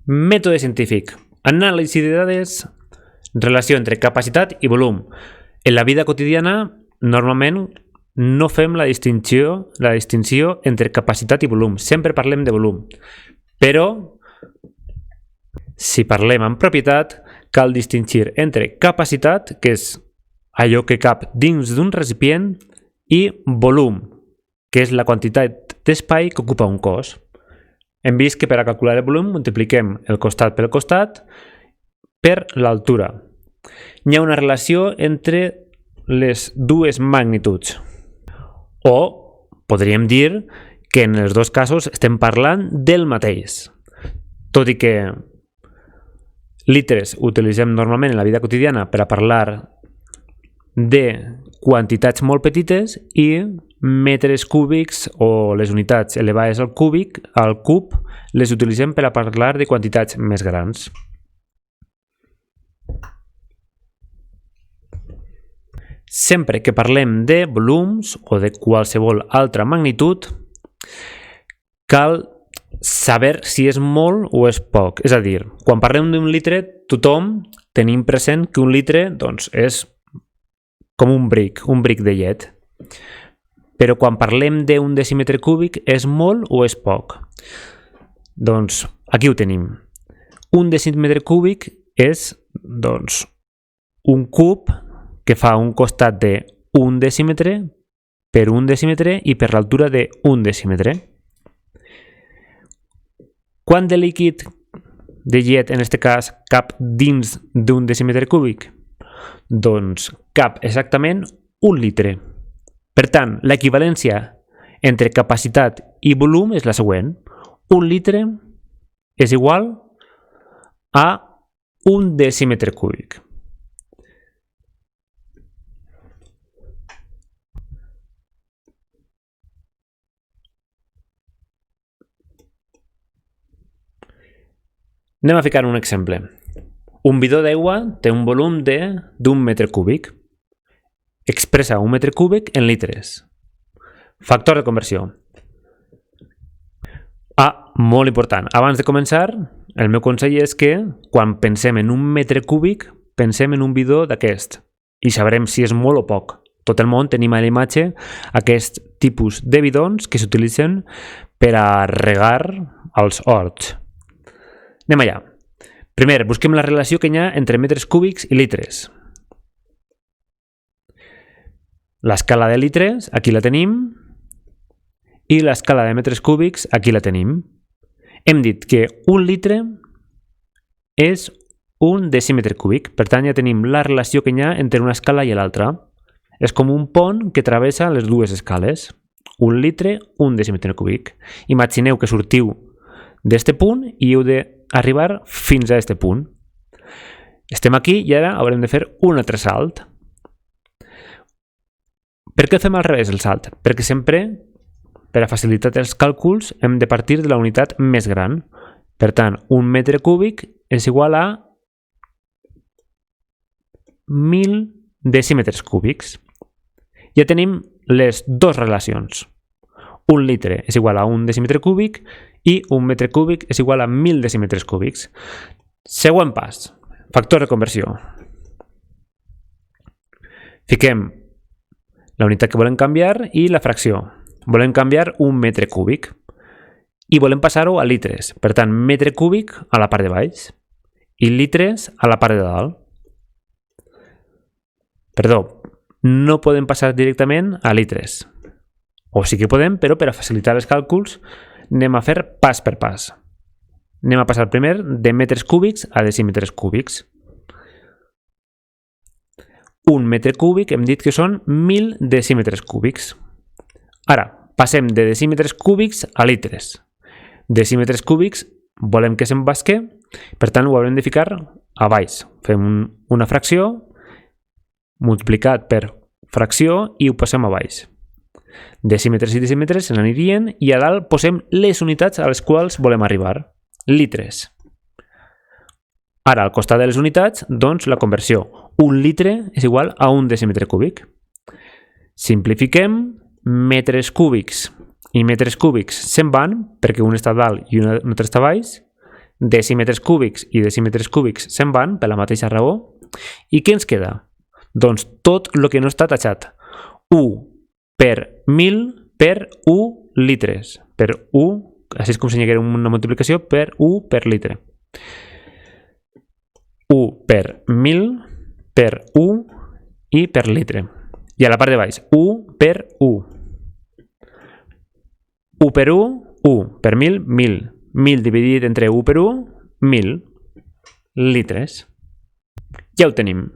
Mètode científic. Anàlisi de dades, relació entre capacitat i volum. En la vida quotidiana, normalment, no fem la distinció entre capacitat i volum. Sempre parlem de volum. Però, si parlem en propietat, cal distingir entre capacitat, que és allò que cap dins d'un recipient, i volum, que és la quantitat d'espai que ocupa un cos. Hem vist que per a calcular el volum multipliquem el costat pel costat per l'altura. Hi ha una relació entre les dues magnituds. O podríem dir que en els dos casos estem parlant del mateix. Tot i que litres utilitzem normalment en la vida quotidiana per a parlar de quantitats molt petites i metres cúbics o les unitats elevades al cub, les utilitzem per a parlar de quantitats més grans. Sempre que parlem de volums o de qualsevol altra magnitud, cal saber si és molt o és poc. És a dir, quan parlem d'un litre, tothom tenim present que un litre és com un bric de llet. Però quan parlem d'un decímetre cúbic, és molt o és poc? Doncs aquí ho tenim. Un decímetre cúbic és un cub que fa un costat de 1 decímetre per 1 decímetre i per l'altura de 1 decímetre. Quant de líquid de llet, en aquest cas, cap dins d'un decímetre cúbic? Doncs cap exactament 1 litre. Per tant, l'equivalència entre capacitat i volum és la següent. 1 litre és igual a 1 decímetre cúbic. Anem a ficar un exemple. Un bidó d'aigua té un volum d'un metre cúbic. Expressa un metre cúbic en litres. Factor de conversió. Molt important. Abans de començar, el meu consell és que quan pensem en un metre cúbic, pensem en un bidó d'aquest i sabrem si és molt o poc. Tot el món tenim a la imatge aquest tipus de bidons que s'utilitzen per a regar els horts. Anem allà. Primer, busquem la relació que hi ha entre metres cúbics i litres. L'escala de litres, aquí la tenim, i l'escala de metres cúbics, aquí la tenim. Hem dit que un litre és un decímetre cúbic, per tant ja tenim la relació que hi ha entre una escala i l'altra. És com un pont que travessa les dues escales. Un litre, un decímetre cúbic. Imagineu que sortiu d'este punt i heu d'arribar fins a este punt. Estem aquí i ara haurem de fer un altre salt. Per què fem al revés el salt? Perquè sempre, per a facilitar els càlculs, hem de partir de la unitat més gran. Per tant, un metre cúbic és igual a 1.000 decímetres cúbics. Ja tenim les dues relacions. Un litre és igual a un decímetre cúbic i un metre cúbic és igual a 1.000 decímetres cúbics. Següent pas, factor de conversió. Fiquem la unitat que volem canviar i la fracció. Volem canviar un metre cúbic i volem passar-ho a litres. Per tant, metre cúbic a la part de baix i litres a la part de dalt. Perdó, no podem passar directament a litres. O sí que podem, però per a facilitar els càlculs anem a fer pas per pas. Anem a passar primer de metres cúbics a decímetres cúbics. Un metre cúbic hem dit que són 1.000 decímetres cúbics. Ara, passem de decímetres cúbics a litres. Decímetres cúbics volem que se'n basque, per tant ho haurem de ficar a baix. Fem una fracció multiplicat per fracció i ho passem a baix. Decímetres i decímetres se n'anirien i a dalt posem les unitats a les quals volem arribar. Litres. Ara, al costat de les unitats, doncs la conversió. Un litre és igual a un decímetre cúbic. Simplifiquem, metres cúbics i metres cúbics se'n van, perquè un està a dalt i un altre està a baix, decímetres cúbics i decímetres cúbics se'n van per la mateixa raó. I què ens queda? Doncs tot el que no està tachat. 1 per 1.000 per 1 litres. Per 1, així és com si hi hagués una multiplicació per 1 per litre. 1 per 1.000 per 1 i per litre. I a la part de baix, 1 per 1. 1 per 1, 1 per 1.000, 1.000. 1.000 dividit entre 1 per 1, 1.000 litres. Ja ho tenim.